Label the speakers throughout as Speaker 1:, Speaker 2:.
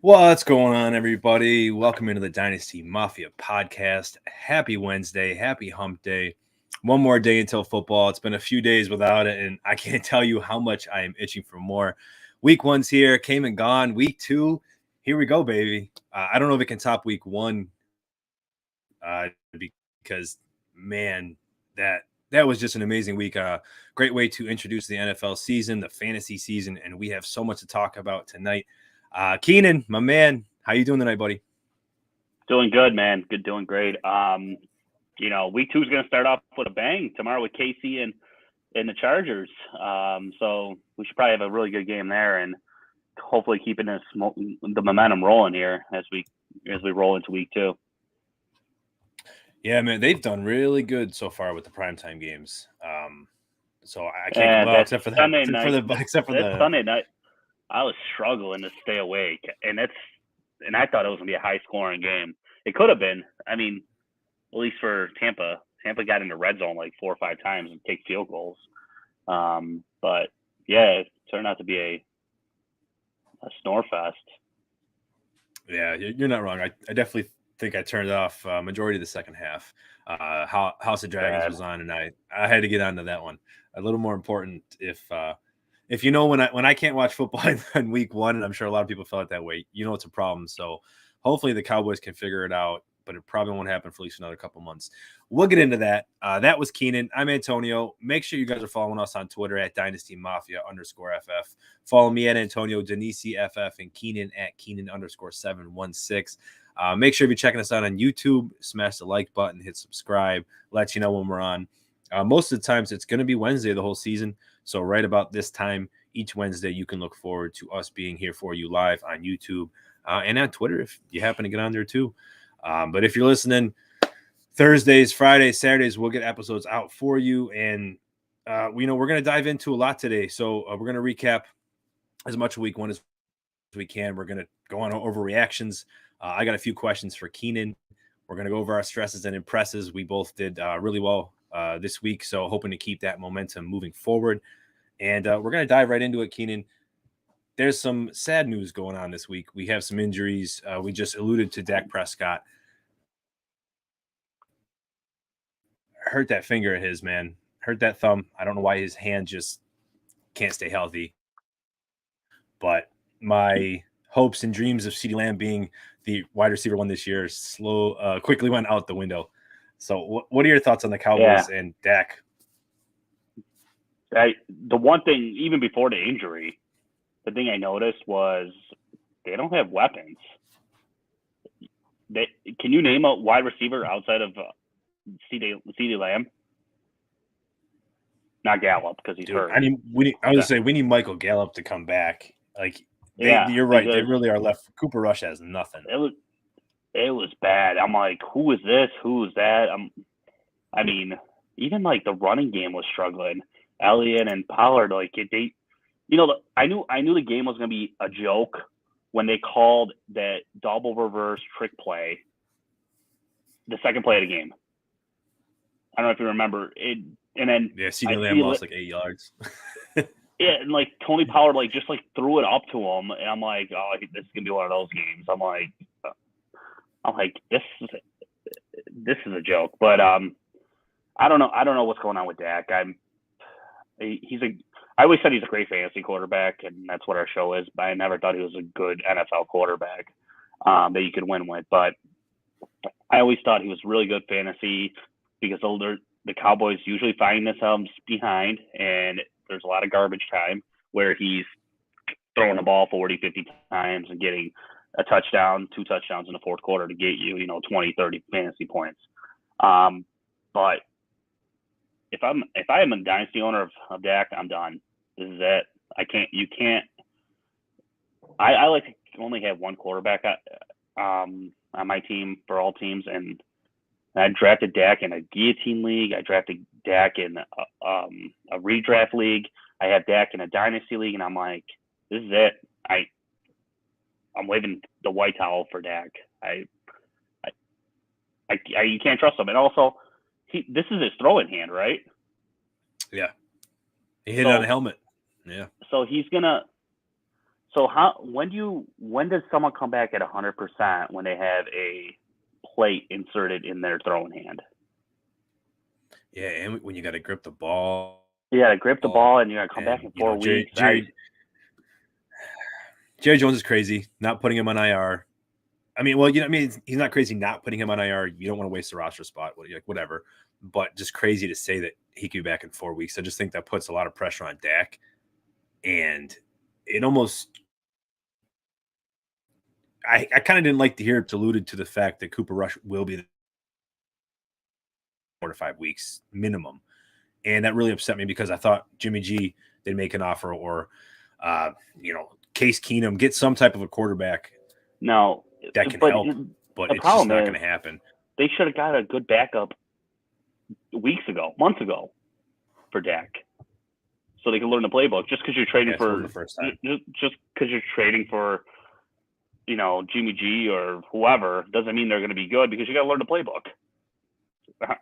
Speaker 1: What's going on, everybody? Welcome into the Dynasty Mafia podcast. Happy Wednesday. Happy hump day. One more day until football. It's been a few days without it, and I can't tell you how much I am itching for more. Week one's here, came and gone. Week two, here we go, baby. I don't know if it can top week one because, man, that was just an amazing week. Great way to introduce the NFL season, the fantasy season, and we have so much to talk about tonight. Keenan, my man, how you doing tonight, buddy?
Speaker 2: Doing good, man. Doing great. Week two is going to start off with a bang tomorrow with KC and the Chargers. So we should probably have a really good game there, and hopefully keeping the momentum rolling here as we roll into week two.
Speaker 1: Yeah, man, they've done really good so far with the primetime games. So I can't go except for that.
Speaker 2: Sunday night. I was struggling to stay awake, and I thought it was gonna be a high scoring game. It could have been. I mean, at least for Tampa. Tampa got into red zone like 4 or 5 times and take field goals. But yeah, it turned out to be a snore fest.
Speaker 1: Yeah, you're not wrong. I definitely think I turned off majority of the second half. House of Dragons was on, and I had to get onto that one. A little more important if you know when I can't watch football in week one, and I'm sure a lot of people felt that way, you know it's a problem. So hopefully the Cowboys can figure it out, but it probably won't happen for at least another couple months. We'll get into that. That was Keenan. I'm Antonio. Make sure you guys are following us on Twitter at DynastyMafia_FF. Follow me at Antonio DeniseFF and Keenan at Keenan_716. Make sure you're checking us out on YouTube. Smash the like button, hit subscribe, let you know when we're on. Most of the times it's going to be Wednesday the whole season. So right about this time each Wednesday, you can look forward to us being here for you live on YouTube and on Twitter if you happen to get on there too. But if you're listening Thursdays, Fridays, Saturdays, we'll get episodes out for you. And, we're going to dive into a lot today. So we're going to recap as much of week one as we can. We're going to go on over reactions. I got a few questions for Keenan. We're going to go over our stresses and impresses. We both did really well this week, so hoping to keep that momentum moving forward. And we're going to dive right into it, Keenan. There's some sad news going on this week. We have some injuries. We just alluded to Dak Prescott. Hurt that finger of his, man. Hurt that thumb. I don't know why his hand just can't stay healthy. But my hopes and dreams of CeeDee Lamb being the wide receiver one this year quickly went out the window. So what are your thoughts on the Cowboys and Dak?
Speaker 2: The one thing, even before the injury, the thing I noticed was they don't have weapons. Can you name a wide receiver outside of CeeDee Lamb? Not Gallup because he's hurt.
Speaker 1: I mean, I would say we need Michael Gallup to come back. Like, you're right. They really are left. Cooper Rush has nothing.
Speaker 2: It was bad. I'm like, who is this? Who is that? I mean, even like the running game was struggling. Elliott and Pollard, like I knew the game was going to be a joke when they called that double reverse trick play, the second play of the game. I don't know if you remember it. And then
Speaker 1: CeeDee Lamb lost like 8 yards.
Speaker 2: Yeah, and like Tony Pollard just threw it up to him, and I'm like, oh, this is gonna be one of those games. I'm like, this is a joke. But I don't know what's going on with Dak. I always said he's a great fantasy quarterback, and that's what our show is. But I never thought he was a good NFL quarterback that you could win with. But I always thought he was really good fantasy because the Cowboys usually find themselves behind, and there's a lot of garbage time where he's throwing the ball 40, 50 times and getting a touchdown, 2 touchdowns in the fourth quarter to get you, 20, 30 fantasy points. But if I am a dynasty owner of Dak, I'm done. This is it. I like to only have one quarterback on my team for all teams, and I drafted Dak in a guillotine league. I drafted Dak in a redraft league. I have Dak in a dynasty league, and I'm like, this is it. I'm waving the white towel for Dak. You can't trust him. And also, this is his throwing hand, right?
Speaker 1: Yeah. He hit it on a helmet. Yeah.
Speaker 2: So So when does someone come back at 100% when they have a plate inserted in their throwing hand?
Speaker 1: Yeah, and when you got to grip the ball.
Speaker 2: You got to grip the ball, and you got to come back in 4 weeks.
Speaker 1: Jerry Jones is crazy not putting him on IR. I mean, well, he's not crazy not putting him on IR. You don't want to waste the roster spot, whatever. But just crazy to say that he could be back in 4 weeks. I just think that puts a lot of pressure on Dak, and it almost. I kind of didn't like to hear it alluded to the fact that Cooper Rush will be 4 to 5 weeks minimum, and that really upset me because I thought Jimmy G did make an offer, or Case Keenum, get some type of a quarterback.
Speaker 2: No,
Speaker 1: that can help, but it's just not going to happen.
Speaker 2: They should have got a good backup months ago, for Dak, so they can learn the playbook. Just because you're trading for
Speaker 1: the first time,
Speaker 2: just because you're trading for, Jimmy G or whoever, doesn't mean they're going to be good, because you got to learn the playbook.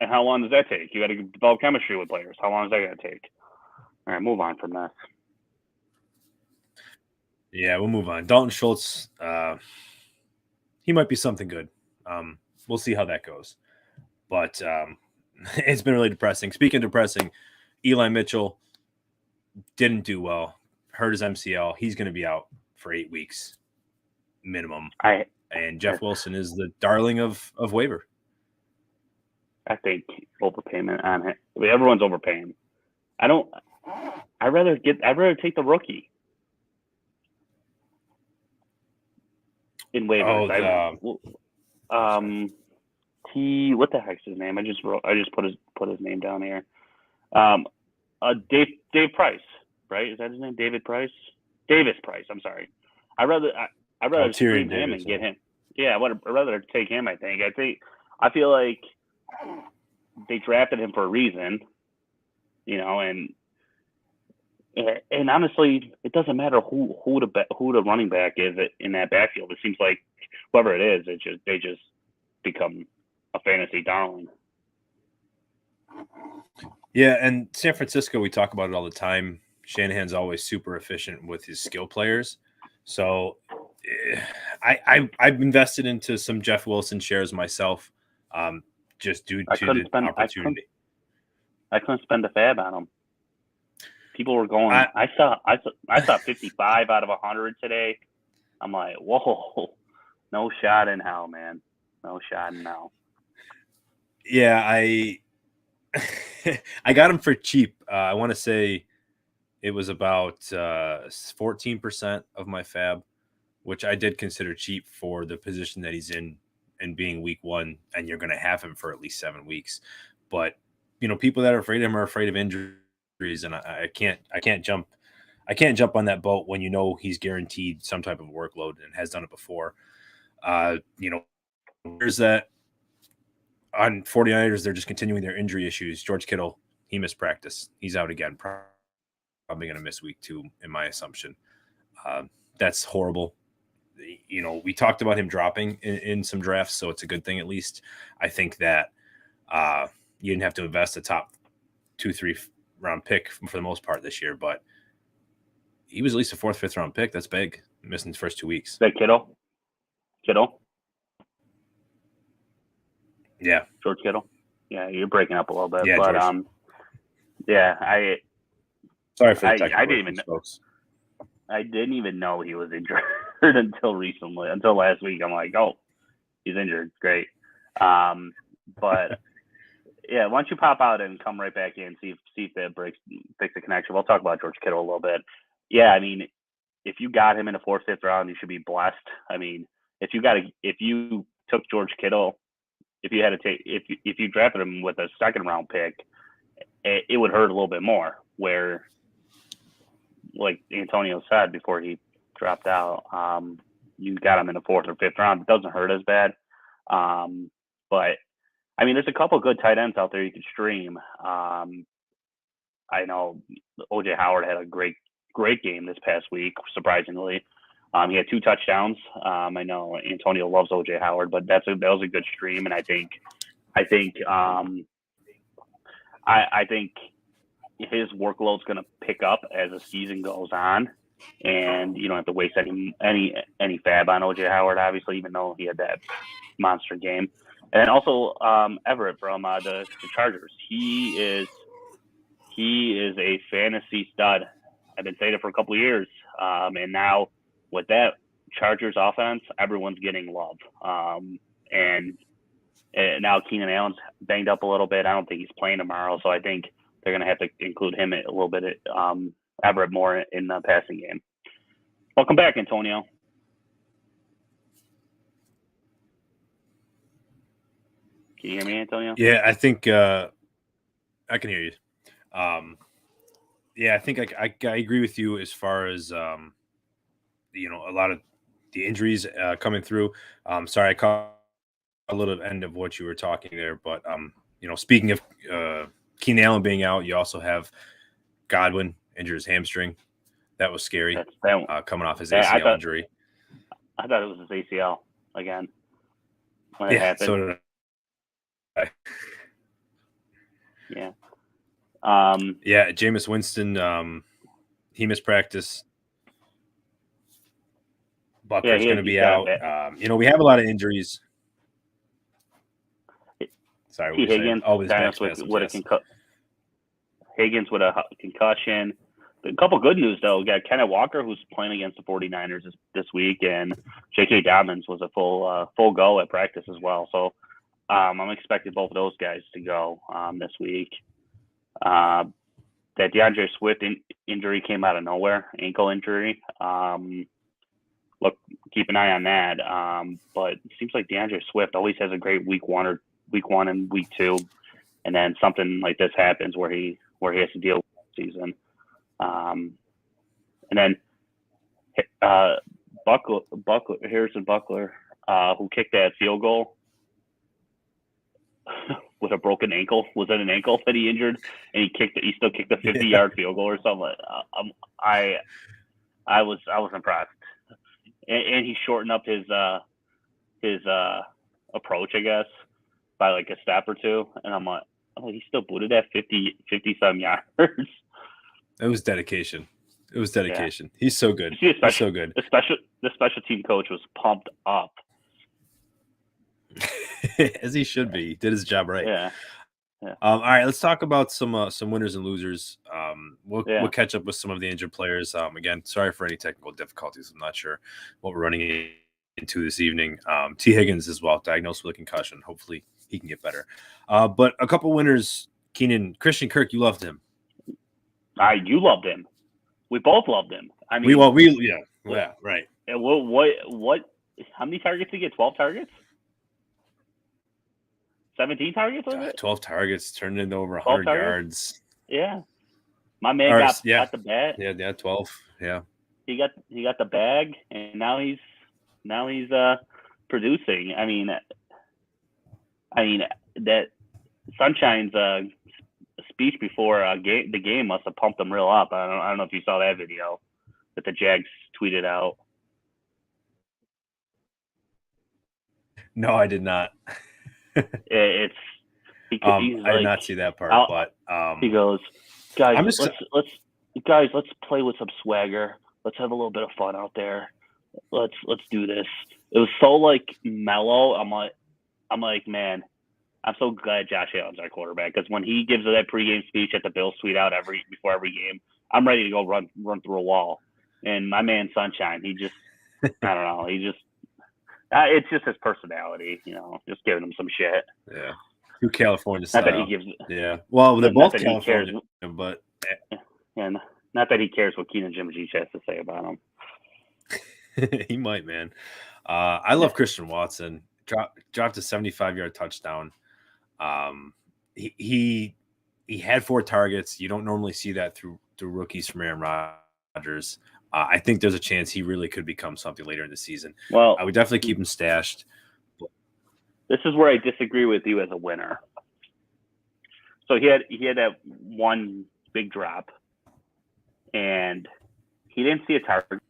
Speaker 2: How long does that take? You got to develop chemistry with players. How long is that going to take? All right, move on from that.
Speaker 1: Yeah, we'll move on. Dalton Schultz, he might be something good. We'll see how that goes. But it's been really depressing. Speaking of depressing, Eli Mitchell didn't do well. Hurt his MCL. He's going to be out for 8 weeks minimum. And Jeff Wilson is the darling of waiver.
Speaker 2: I think overpayment on him. I mean, everyone's overpaying. I'd rather take the rookie in waivers. What the heck's his name? I just put his name down here. Dave Price, right? Is that his name? Davis Price. I'm sorry. I'd rather stream him and get him. Yeah, I'd rather take him. I feel like they drafted him for a reason, and honestly, it doesn't matter who the running back is in that backfield. It seems like whoever it is, they just become a fantasy darling.
Speaker 1: Yeah, and San Francisco, we talk about it all the time. Shanahan's always super efficient with his skill players. So I've invested into some Jeff Wilson shares myself, just due to the opportunity.
Speaker 2: I couldn't spend a fab on him. People were going. I saw 55 out of 100 today. I'm like, whoa, no shot in hell, man. No shot in hell.
Speaker 1: Yeah, I got him for cheap. I want to say it was about 14% of my fab, which I did consider cheap for the position that he's in and being week 1, and you're going to have him for at least 7 weeks. But people that are afraid of him are afraid of injuries, and I can't jump on that boat when he's guaranteed some type of workload and has done it before. There's that on 49ers. They're just continuing their injury issues. George Kittle, he missed practice. He's out again. Probably going to miss week 2, in my assumption. That's horrible. We talked about him dropping in some drafts, so it's a good thing at least. I think that you didn't have to invest a top 2-3 round pick for the most part this year, but he was at least a 4th, 5th round pick. That's big. Missing his first 2 weeks.
Speaker 2: Is that Kittle?
Speaker 1: Yeah.
Speaker 2: George Kittle? Yeah, you're breaking up a little bit.
Speaker 1: Yeah,
Speaker 2: but
Speaker 1: George.
Speaker 2: Sorry
Speaker 1: for the technical
Speaker 2: I didn't even know he was injured until last week. I'm like, oh, he's injured. Great. But yeah, why don't you pop out and come right back in, see if that fix the connection. We'll talk about George Kittle a little bit. Yeah, I mean, if you got him in the 4th, 5th round, you should be blessed. I mean, if you took George Kittle, if you drafted him with a 2nd round pick, it would hurt a little bit more. Where, like Antonio said before he dropped out, you got him in the 4th or 5th round. It doesn't hurt as bad. But I mean, there's a couple good tight ends out there you can stream. I know OJ Howard had a great game this past week, surprisingly. He had 2 touchdowns. I know Antonio loves OJ Howard, but that was a good stream, and I think his workload's going to pick up as the season goes on. and you don't have to waste any fab on OJ Howard, obviously, even though he had that monster game. And also Everett from the Chargers. He is a fantasy stud. I've been saying it for a couple of years, and now with that Chargers offense, everyone's getting love. And now Keenan Allen's banged up a little bit. I don't think he's playing tomorrow, so I think they're going to have to include him a little bit, Everett more in the passing game. Welcome back, Antonio. Can you hear me, Antonio?
Speaker 1: Yeah, I think I can hear you. Yeah, I think I agree with you as far as a lot of the injuries coming through. Sorry, I caught a little end of what you were talking there, but speaking of Keenan Allen being out, you also have Godwin injured his hamstring. That was scary. Coming off his ACL injury.
Speaker 2: I thought it was his ACL again when it happened.
Speaker 1: So did I.
Speaker 2: Yeah.
Speaker 1: Jameis Winston, he missed practice. Butker's going to be out. We have a lot of injuries. Sorry,
Speaker 2: T. Higgins. Higgins with a concussion. A couple good news, though. We got Kenneth Walker, who's playing against the 49ers this week, and J.K. Dobbins was a full go at practice as well. So I'm expecting both of those guys to go this week. That DeAndre Swift injury came out of nowhere, ankle injury. Keep an eye on that. But it seems like DeAndre Swift always has a great week one and week two, and then something like this happens where he has to deal with the season. And then Harrison Buckler, who kicked that field goal with a broken ankle. Was it an ankle that he injured? And he still kicked a 50-yard field goal or something. I was impressed. And he shortened up his approach, I guess, by like a step or two. And I'm like, oh, he still booted that 50-some yards.
Speaker 1: It was dedication. Yeah. He's so good.
Speaker 2: He's so good. The special team coach was pumped up.
Speaker 1: As he should be. He did his job right.
Speaker 2: Yeah.
Speaker 1: All right, let's talk about some winners and losers. We'll catch up with some of the injured players. Again, sorry for any technical difficulties. I'm not sure what we're running into this evening. T. Higgins as well, diagnosed with a concussion. Hopefully he can get better. But a couple winners. Christian Kirk, you loved him.
Speaker 2: You loved him. We both loved him. I mean,
Speaker 1: right.
Speaker 2: What? How many targets did he get? 12 targets? 17 targets, was it?
Speaker 1: 12 targets, turned into over 100 yards.
Speaker 2: Yeah. My man got the bag.
Speaker 1: Yeah, 12. Yeah.
Speaker 2: He got the bag, and now he's producing. I mean that Sunshine's speech before the game must have pumped him real up. I don't know if you saw that video that the Jags tweeted out.
Speaker 1: No, I did not.
Speaker 2: I did
Speaker 1: not see that part, but
Speaker 2: he goes, guys, let's play with some swagger. Let's have a little bit of fun out there. Let's do this. It was so like mellow. I'm like, man, I'm so glad Josh Allen's our quarterback, because when he gives that pregame speech at the Bills tweet out before every game, I'm ready to go run through a wall. And my man Sunshine, he just I don't know, it's just his personality, just giving him some shit.
Speaker 1: Yeah. Too California style.
Speaker 2: Not that he gives.
Speaker 1: Yeah. Well, they're both California, but
Speaker 2: and not that he cares what Keenan Jimajich has to say about him.
Speaker 1: He might, man. I love Christian Watson. Dropped a 75-yard touchdown. He had 4 targets. You don't normally see that through rookies from Aaron Rodgers. I think there's a chance he really could become something later in the season.
Speaker 2: Well,
Speaker 1: I would definitely keep him stashed.
Speaker 2: This is where I disagree with you as a winner. So he had that one big drop, and he didn't see a target.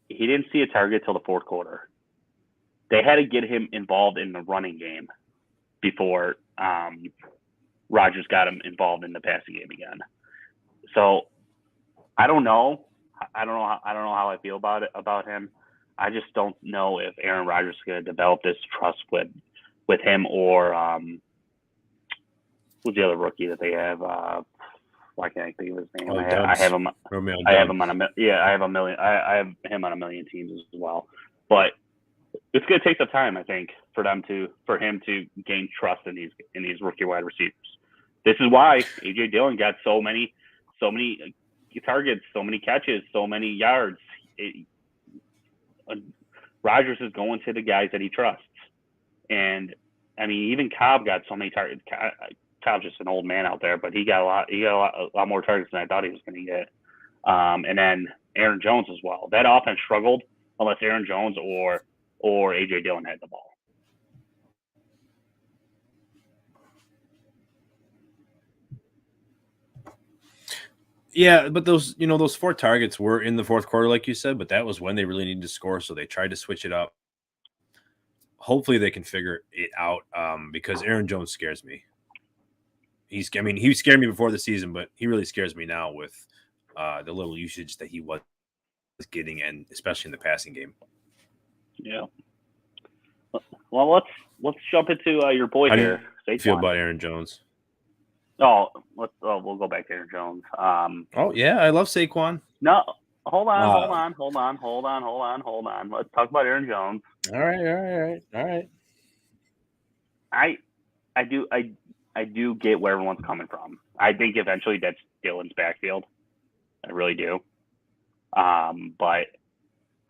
Speaker 2: He didn't see a target till the fourth quarter. They had to get him involved in the running game before Rodgers got him involved in the passing game again. So I don't know I don't know. I don't know how I feel about him. I just don't know if Aaron Rodgers is going to develop this trust with him or who's the other rookie that they have? Why can't I think of his name?
Speaker 1: Oh,
Speaker 2: I have him.
Speaker 1: Romeo
Speaker 2: I have
Speaker 1: Doubs.
Speaker 2: him on I have a million. I have him on a million teams as well. But it's going to take some time, I think, for him to gain trust in these rookie wide receivers. This is why AJ Dillon got so many targets, so many catches, so many yards. Rodgers is going to the guys that he trusts, and I mean, even Cobb got so many targets. Cobb's just an old man out there, but he got a lot more targets than I thought he was going to get. And then Aaron Jones as well. That offense struggled unless Aaron Jones or AJ Dillon had the ball.
Speaker 1: Yeah, but those 4 targets were in the fourth quarter, like you said, but that was when they really needed to score, so they tried to switch it up. Hopefully they can figure it out, because Aaron Jones scares me. He scared me before the season, but he really scares me now with the little usage that he was getting, and especially in the passing game.
Speaker 2: Yeah. Well, let's jump into your boy here.
Speaker 1: How do you feel about Aaron Jones?
Speaker 2: We'll go back to Aaron Jones.
Speaker 1: Oh yeah, I love Saquon.
Speaker 2: No, hold on. Let's talk about Aaron Jones.
Speaker 1: All right.
Speaker 2: I do get where everyone's coming from. I think eventually that's Dillon's backfield. I really do. But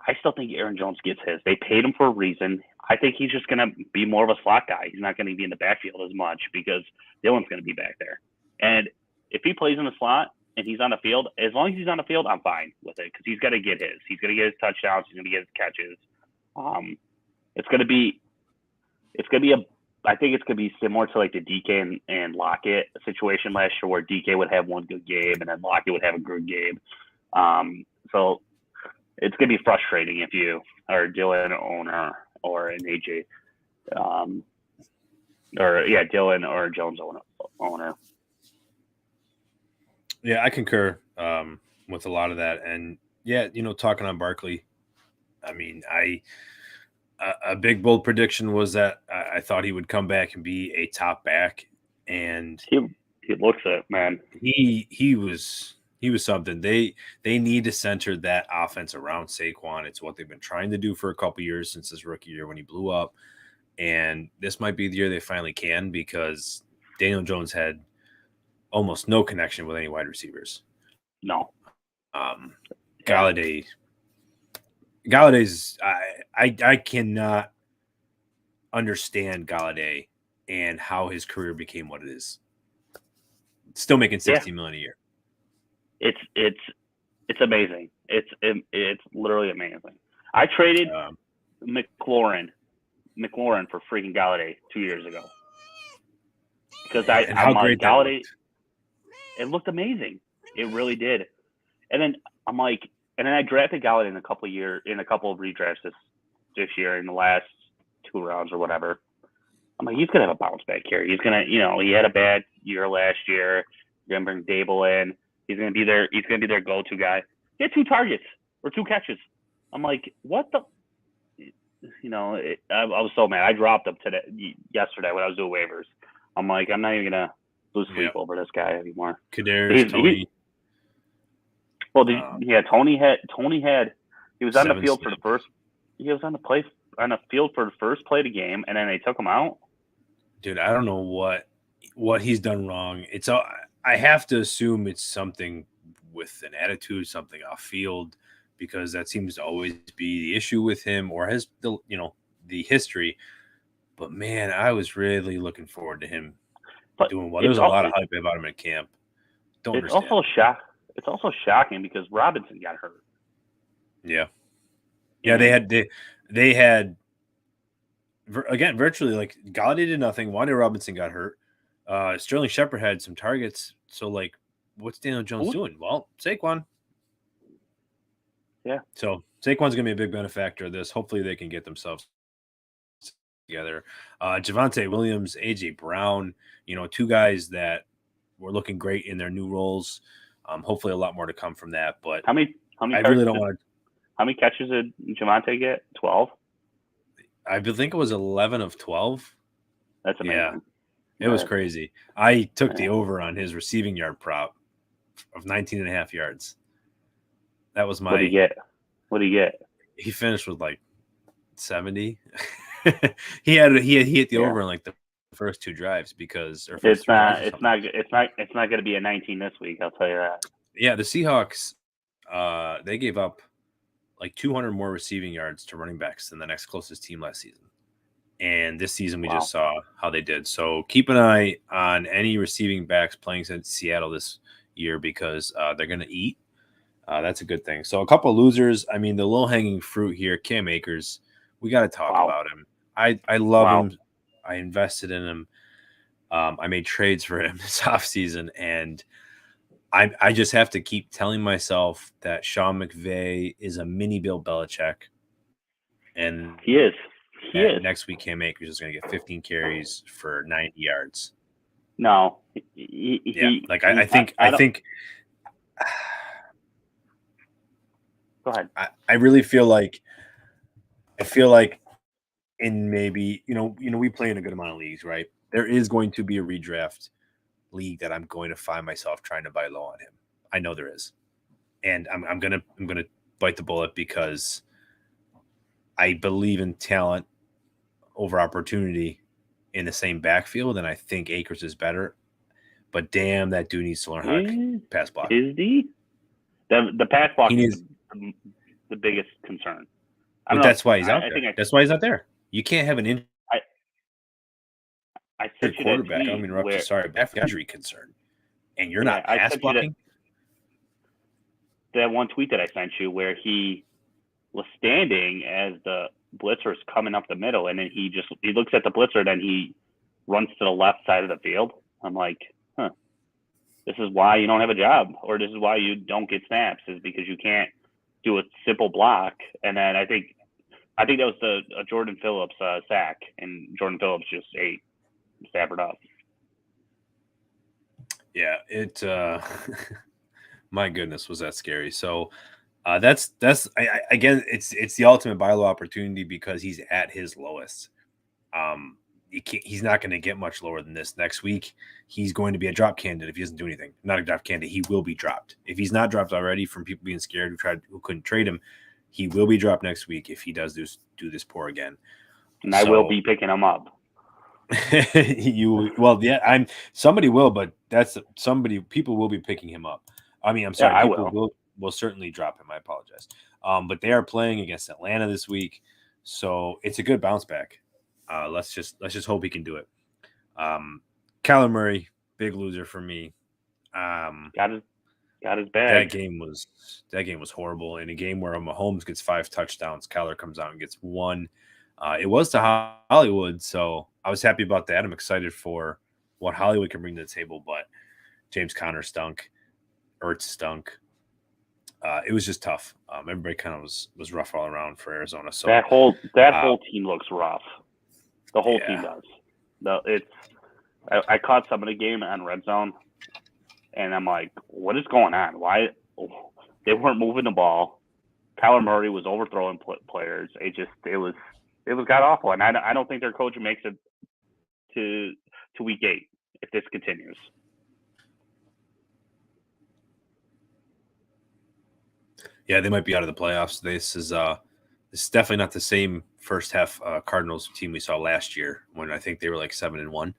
Speaker 2: I still think Aaron Jones gets his. They paid him for a reason. I think he's just going to be more of a slot guy. He's not going to be in the backfield as much because Dillon's going to be back there. And if he plays in the slot and he's on the field, as long as he's on the field, I'm fine with it because he's got to get his. He's going to get his touchdowns. He's going to get his catches. I think it's going to be similar to like the DK and Lockett situation last year where DK would have one good game and then Lockett would have a good game. So it's going to be frustrating if you are a Dillon owner or an AJ, Dillon or a Jones owner.
Speaker 1: Yeah, I concur with a lot of that. And yeah, talking on Barkley, I mean, a big bold prediction was that I thought he would come back and be a top back, and
Speaker 2: he looks it, man.
Speaker 1: He was something. They need to center that offense around Saquon. It's what they've been trying to do for a couple years since his rookie year when he blew up, and this might be the year they finally can because Daniel Jones had almost no connection with any wide receivers.
Speaker 2: No.
Speaker 1: Galladay's I cannot understand Galladay and how his career became what it is. Still making $60 million a year.
Speaker 2: It's amazing. It's literally amazing. I traded McLaurin for freaking Galladay 2 years ago because I'm like Galladay. It looked amazing. It really did. And then I'm like. And then I drafted Galladay in a couple of redrafts this year in the last 2 rounds or whatever. I'm like, he's gonna have a bounce back here. He's gonna, he had a bad year last year. You're gonna bring Dable in. He's gonna be their go-to guy. He had 2 targets or 2 catches. I'm like, what the? I was so mad. I dropped him yesterday when I was doing waivers. I'm like, I'm not even gonna lose sleep over this guy anymore.
Speaker 1: Kadarius Toney.
Speaker 2: Well, Tony had he was on the field for the first. He was on the field for the first play of the game, and then they took him out.
Speaker 1: Dude, I don't know what he's done wrong. I have to assume it's something with an attitude, something off field, because that seems to always be the issue with him, or has the history. But man, I was really looking forward to him doing well. There was a lot of hype about him at camp. Don't understand.
Speaker 2: It's also shocking because Robinson got hurt.
Speaker 1: Yeah. They had again virtually like Galladay did nothing. Wan'Dale Robinson got hurt. Sterling Shepard had some targets. So like, what's Daniel Jones doing? Well, Saquon.
Speaker 2: Yeah.
Speaker 1: So Saquon's gonna be a big benefactor of this. Hopefully they can get themselves together. Javonte Williams, AJ Brown, 2 guys that were looking great in their new roles. Hopefully a lot more to come from that. But
Speaker 2: how many
Speaker 1: I really don't want to.
Speaker 2: How many catches did Javonte get? 12?
Speaker 1: I think it was 11 of 12.
Speaker 2: That's amazing.
Speaker 1: Yeah, it was crazy. I took the over on his receiving yard prop of 19 and a half yards. That was my.
Speaker 2: What did he get?
Speaker 1: He finished with like 70. he hit the over in like the first two drives because
Speaker 2: it's not going to be a 19 this week. I'll tell you that.
Speaker 1: Yeah, the Seahawks, they gave up like 200 more receiving yards to running backs than the next closest team last season. And this season, we just saw how they did. So keep an eye on any receiving backs playing in Seattle this year because they're going to eat. That's a good thing. So a couple of losers. I mean, the low-hanging fruit here, Cam Akers. We got to talk about him. I love him. I invested in him. I made trades for him this offseason, and I just have to keep telling myself that Sean McVay is a mini Bill Belichick. And
Speaker 2: he is.
Speaker 1: Next week, Cam Akers is going to get 15 carries for 90 yards.
Speaker 2: No.
Speaker 1: I think.
Speaker 2: Go ahead.
Speaker 1: I really feel like. In maybe we play in a good amount of leagues, right? There is going to be a redraft league that I'm going to find myself trying to buy low on him. I know there is, and I'm gonna bite the bullet because I believe in talent over opportunity in the same backfield, and I think Akers is better. But damn, that dude needs to learn how to pass block.
Speaker 2: Is the pass block is the biggest concern?
Speaker 1: But that's why he's out there. That's why he's out there. You can't have an injured quarterback. I don't mean interrupt you. Sorry, injury concern, and you're not pass blocking.
Speaker 2: That one tweet that I sent you where he was standing as the blitzer's coming up the middle, and then he looks at the blitzer, then he runs to the left side of the field. I'm like, this is why you don't have a job, or this is why you don't get snaps, is because you can't do a simple block. And then I think that was a Jordan Phillips sack, and Jordan Phillips just ate Stafford up.
Speaker 1: Yeah, it. My goodness, was that scary? So that's again, it's the ultimate buy low opportunity because he's at his lowest. He's not going to get much lower than this next week. He's going to be a drop candidate if he doesn't do anything. Not a drop candidate. He will be dropped. If he's not dropped already from people being scared who couldn't trade him, he will be dropped next week if he does do this poor again.
Speaker 2: And I will be picking him up.
Speaker 1: Somebody will, but people will be picking him up. I mean, I'm sorry,
Speaker 2: yeah,
Speaker 1: people will certainly drop him. I apologize. But they are playing against Atlanta this week, so it's a good bounce back. Let's just hope he can do it. Kyler Murray, big loser for me.
Speaker 2: Got his bag.
Speaker 1: That game was horrible. In a game where Mahomes gets 5 touchdowns, Kyler comes out and gets 1. It was to Hollywood, so I was happy about that. I'm excited for what Hollywood can bring to the table, but James Conner stunk. Ertz stunk. It was just tough. Everybody kind of was rough all around for Arizona. So
Speaker 2: that whole team looks rough. The whole team does. I caught some of the game on Red Zone, and I'm like, what is going on? Why they weren't moving the ball? Kyler Murray was overthrowing players. It was god awful, and I don't think their coach makes it to week 8 if this continues.
Speaker 1: Yeah, they might be out of the playoffs. This is definitely not the same first half Cardinals team we saw last year when I think they were like 7-1,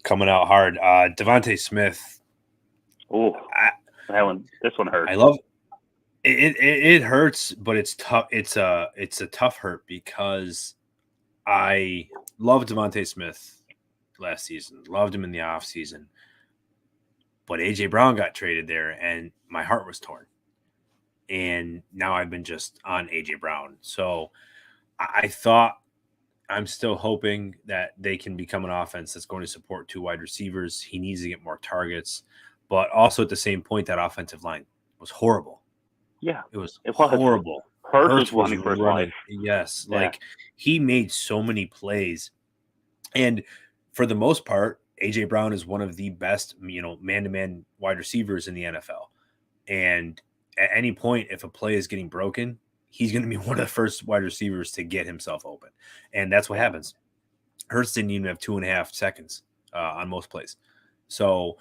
Speaker 1: coming out hard. Devontae Smith.
Speaker 2: Oh, this one hurts.
Speaker 1: I love it. It hurts, but it's tough. It's a tough hurt because I loved Devontae Smith last season. Loved him in the offseason. But AJ Brown got traded there, and my heart was torn. And now I've been just on AJ Brown. So I thought, I'm still hoping that they can become an offense that's going to support 2 wide receivers. He needs to get more targets. But also at the same point, that offensive line was horrible.
Speaker 2: Yeah.
Speaker 1: It was horrible.
Speaker 2: Hurts was running for his life.
Speaker 1: Yes. Yeah. Like, he made so many plays. And for the most part, AJ Brown is one of the best, man-to-man wide receivers in the NFL. And at any point, if a play is getting broken, he's going to be one of the first wide receivers to get himself open. And that's what happens. Hurts didn't even have 2.5 seconds on most plays. So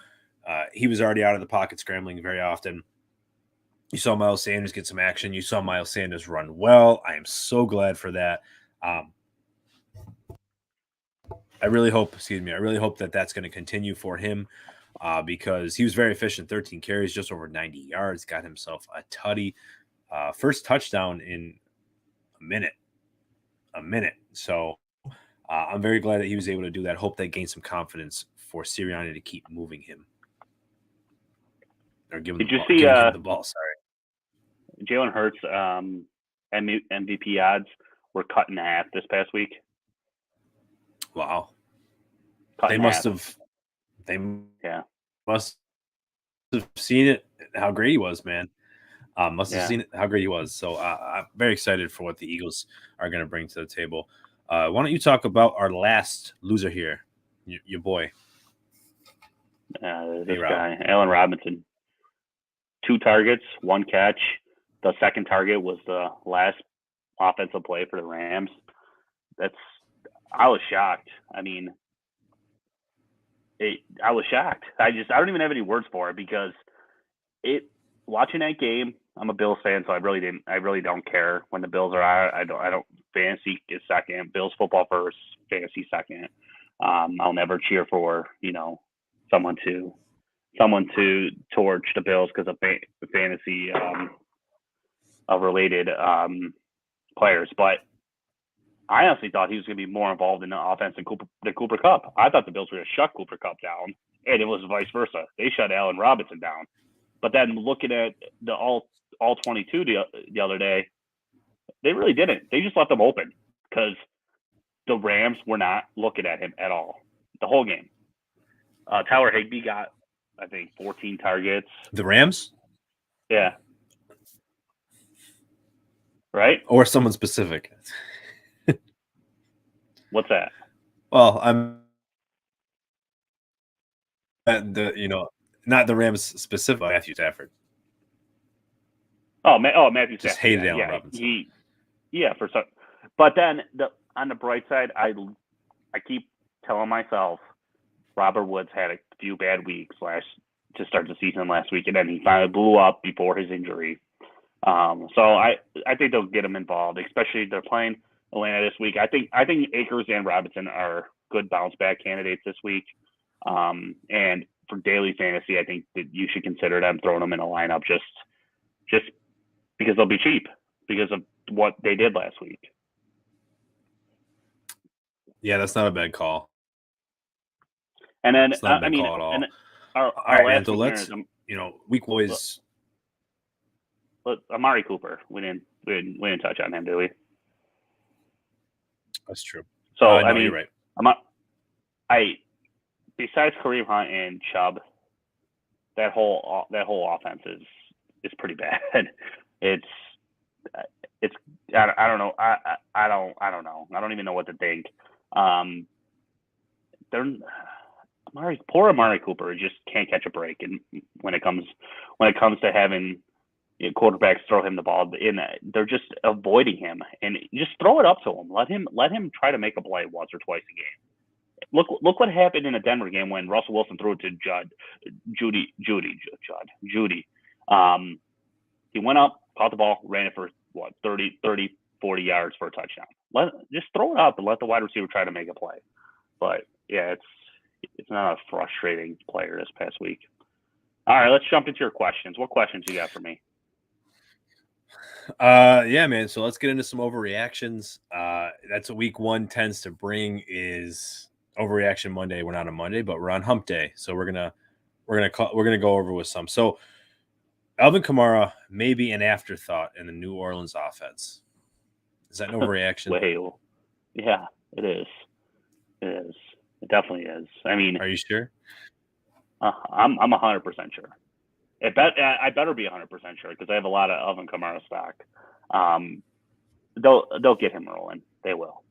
Speaker 1: he was already out of the pocket scrambling very often. You saw Miles Sanders get some action. You saw Miles Sanders run well. I am so glad for that. I really hope that that's going to continue for him because he was very efficient. 13 carries, just over 90 yards, got himself a tutty. First touchdown in a minute. So I'm very glad that he was able to do that. Hope that gained some confidence for Sirianni to keep moving him. Or giving him the ball, sorry.
Speaker 2: Jalen Hurts MVP odds were cut in half this past week.
Speaker 1: Wow. They must have seen it, how great he was, man. Must have seen it, how great he was. So I'm very excited for what the Eagles are going to bring to the table. Why don't you talk about our last loser here, your boy?
Speaker 2: This guy, Allen Robinson. 2 targets, 1 catch. The second target was the last offensive play for the Rams. I was shocked. I mean, I was shocked. I don't even have any words for it because watching that game, I'm a Bills fan, so I really don't care when the Bills are out. I don't fantasy is second, Bills football first, fantasy second. I'll never cheer for, someone to torch the Bills because of fantasy of related players. But I honestly thought he was going to be more involved in the offense than Cooper Kupp. I thought the Bills were going to shut Cooper Kupp down, and it was vice versa. They shut Allen Robinson down. But then looking at the all 22 the other day, they really didn't. They just left them open because the Rams were not looking at him at all the whole game. Tyler Higbee got, I think, 14 targets.
Speaker 1: The Rams?
Speaker 2: Yeah. Right?
Speaker 1: Or someone specific.
Speaker 2: What's that?
Speaker 1: Well, I'm not the Rams specific, Matthew Stafford.
Speaker 2: Matthew Stafford.
Speaker 1: Just hated Allen Robinson.
Speaker 2: For some. But then on the bright side, I keep telling myself Robert Woods had a few bad weeks to start the season last week, and then he finally blew up before his injury. So I think they'll get him involved, especially they're playing Atlanta this week. I think Akers and Robinson are good bounce back candidates this week. And for daily fantasy, I think that you should consider them throwing them in a lineup just because they'll be cheap because of what they did last week.
Speaker 1: Yeah, that's not a bad call.
Speaker 2: And then
Speaker 1: it's not a bad call at all.
Speaker 2: And
Speaker 1: all right, so let's week boys.
Speaker 2: Amari Cooper, we didn't touch on him, did we?
Speaker 1: That's true.
Speaker 2: So
Speaker 1: no, you're right.
Speaker 2: Besides Kareem Hunt and Chubb, that whole offense is pretty bad. It's I don't know. I don't know. I don't even know what to think. Poor Amari Cooper just can't catch a break, and when it comes to having quarterbacks throw him the ball, they're just avoiding him, and just throw it up to him. Let him try to make a play once or twice a game. Look what happened in a Denver game when Russell Wilson threw it to Judy. He went up, caught the ball, ran it for 30, 40 yards for a touchdown. Just throw it up and let the wide receiver try to make a play. But yeah, it's not a frustrating player this past week. All right, let's jump into your questions. What questions you got for me?
Speaker 1: Yeah, man. So let's get into some overreactions. That's what week 1 tends to bring is overreaction Monday. We're not on Monday, but we're on hump day. So we're gonna go over with some. So Alvin Kamara may be an afterthought in the New Orleans offense. Is that an overreaction?
Speaker 2: Yeah, it is. It is. It definitely is. I mean,
Speaker 1: are you sure?
Speaker 2: I'm 100% sure. I better be 100% sure because I have a lot of Alvin Kamara stock. They'll get him rolling. They will.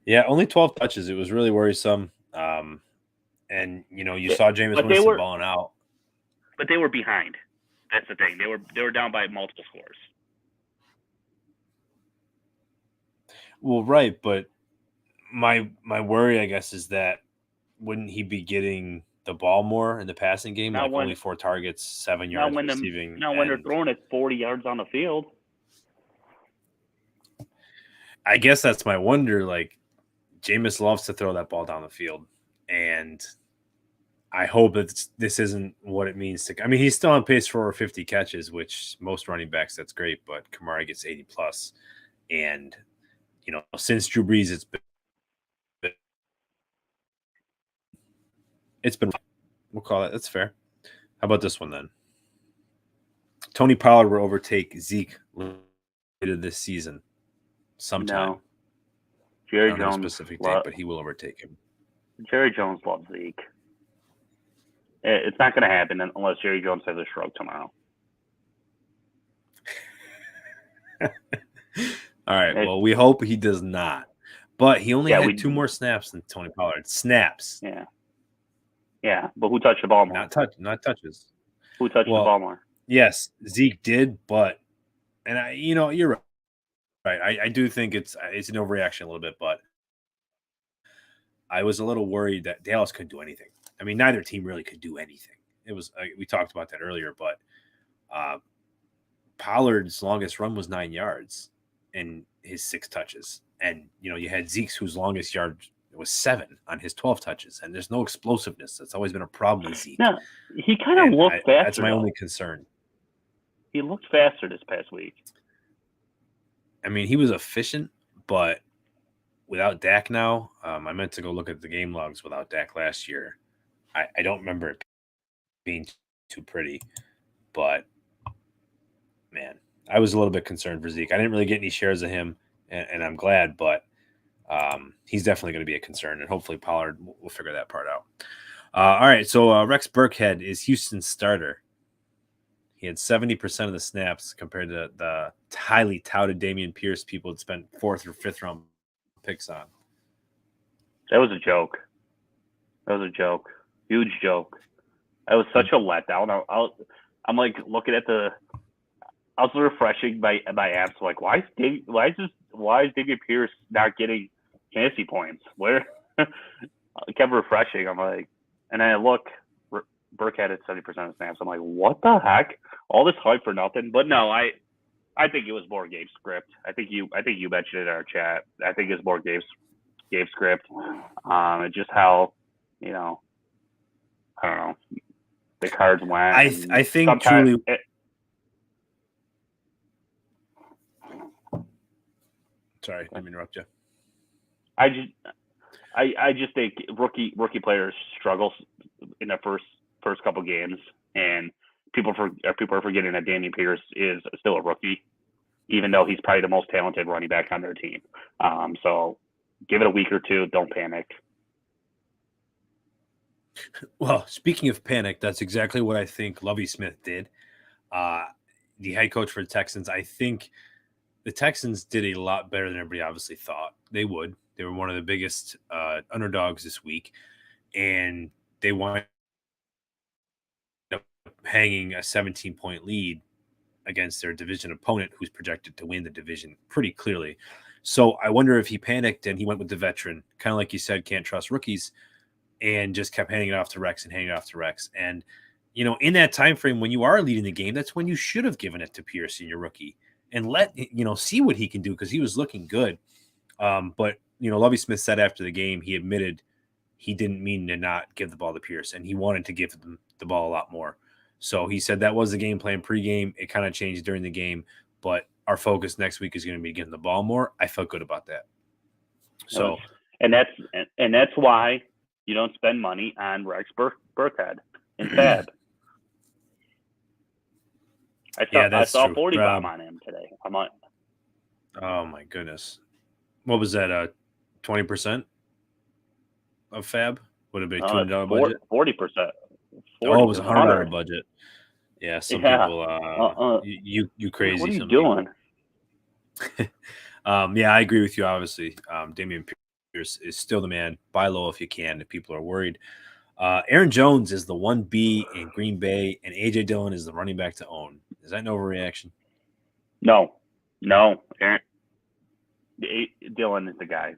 Speaker 1: Yeah, only 12 touches. It was really worrisome. And you saw Jameis Winston balling out.
Speaker 2: but they were behind. That's the thing. They were down by multiple scores.
Speaker 1: Well, right, but my worry, I guess, is that wouldn't he be getting the ball more in the passing game?
Speaker 2: Not
Speaker 1: like
Speaker 2: when,
Speaker 1: only 4 targets, 7
Speaker 2: not
Speaker 1: yards
Speaker 2: when
Speaker 1: receiving.
Speaker 2: not when they're throwing it 40 yards on the field.
Speaker 1: I guess that's my wonder. Like, Jameis loves to throw that ball down the field, and I hope that this isn't what it means to. I mean, he's still on pace for over 50 catches, which most running backs, that's great, but Kamara gets 80 plus, and since Drew Brees, it's been. We'll call it. That's fair. How about this one then? Tony Pollard will overtake Zeke later this season, sometime.
Speaker 2: No. Jerry
Speaker 1: I don't know a
Speaker 2: Jones
Speaker 1: specific date, but he will overtake him.
Speaker 2: Jerry Jones loves Zeke. It's not going to happen unless Jerry Jones has a stroke tomorrow.
Speaker 1: All right. Well, we hope he does not. But he only had 2 more snaps than Tony Pollard. Snaps.
Speaker 2: Yeah. Yeah, but who touched the ball more?
Speaker 1: Not touches.
Speaker 2: Who touched the ball more?
Speaker 1: Yes, Zeke did, but you're right. Right. I do think it's an overreaction a little bit, but I was a little worried that Dallas couldn't do anything. I mean, neither team really could do anything. It was we talked about that earlier, but Pollard's longest run was 9 yards and his 6 touches. And, you had Zeke's whose longest yard was 7 on his 12 touches. And there's no explosiveness. That's always been a problem with Zeke.
Speaker 2: No, he kind of looked faster.
Speaker 1: That's my only concern.
Speaker 2: He looked faster this past week.
Speaker 1: I mean, he was efficient, but without Dak now, I meant to go look at the game logs without Dak last year. I don't remember it being too pretty, but man, I was a little bit concerned for Zeke. I didn't really get any shares of him, and I'm glad, but he's definitely going to be a concern, and hopefully Pollard will figure that part out. All right, so Rex Burkhead is Houston's starter. He had 70% of the snaps compared to the highly touted Dameon Pierce people had spent 4th or 5th round picks on.
Speaker 2: That was a joke. Huge joke. That was such a letdown. I'm like looking at I was refreshing my apps. Like, why is Dameon Pierce not getting fantasy points? Where? I kept refreshing. I'm like, and then I look. Burkhead at 70% of snaps. I'm like, what the heck? All this hype for nothing. But no, I think it was more game script. I think you mentioned it in our chat. I think it's more game script. It's just how, I don't know, the cards went.
Speaker 1: I think truly. Sorry, let me interrupt you.
Speaker 2: I just think rookie players struggle in their first couple games, and people are forgetting that Dameon Pierce is still a rookie, even though he's probably the most talented running back on their team. So give it a week or two. Don't panic.
Speaker 1: Well, speaking of panic, that's exactly what I think Lovie Smith did. The head coach for the Texans, I think the Texans did a lot better than everybody obviously thought they would. They were one of the biggest underdogs this week, and they wound up hanging a 17-point lead against their division opponent, who's projected to win the division pretty clearly. So I wonder if he panicked and he went with the veteran, kind of like you said, can't trust rookies, and just kept handing it off to Rex. And, in that time frame when you are leading the game, that's when you should have given it to Pierce and your rookie and see what he can do, because he was looking good. But Lovie Smith said after the game, he admitted he didn't mean to not give the ball to Pierce, and he wanted to give them the ball a lot more. So he said that was the game plan pregame. It kind of changed during the game, but our focus next week is going to be getting the ball more. I felt good about that. So,
Speaker 2: and that's why you don't spend money on Rex Burkhead and Fab. I saw 40 bomb on him today. I'm on.
Speaker 1: Oh my goodness, what was that? 20% of Fab would have been $200 budget.
Speaker 2: 40%.
Speaker 1: Oh, it was $100 budget. Yeah, some people. You crazy.
Speaker 2: What are you doing?
Speaker 1: Yeah, I agree with you. Obviously, Dameon Pierce is still the man. Buy low if you can. If people are worried. Aaron Jones is the 1B in Green Bay, and A.J. Dillon is the running back to own. Is that an overreaction?
Speaker 2: No. Aaron, Dillon is the guy.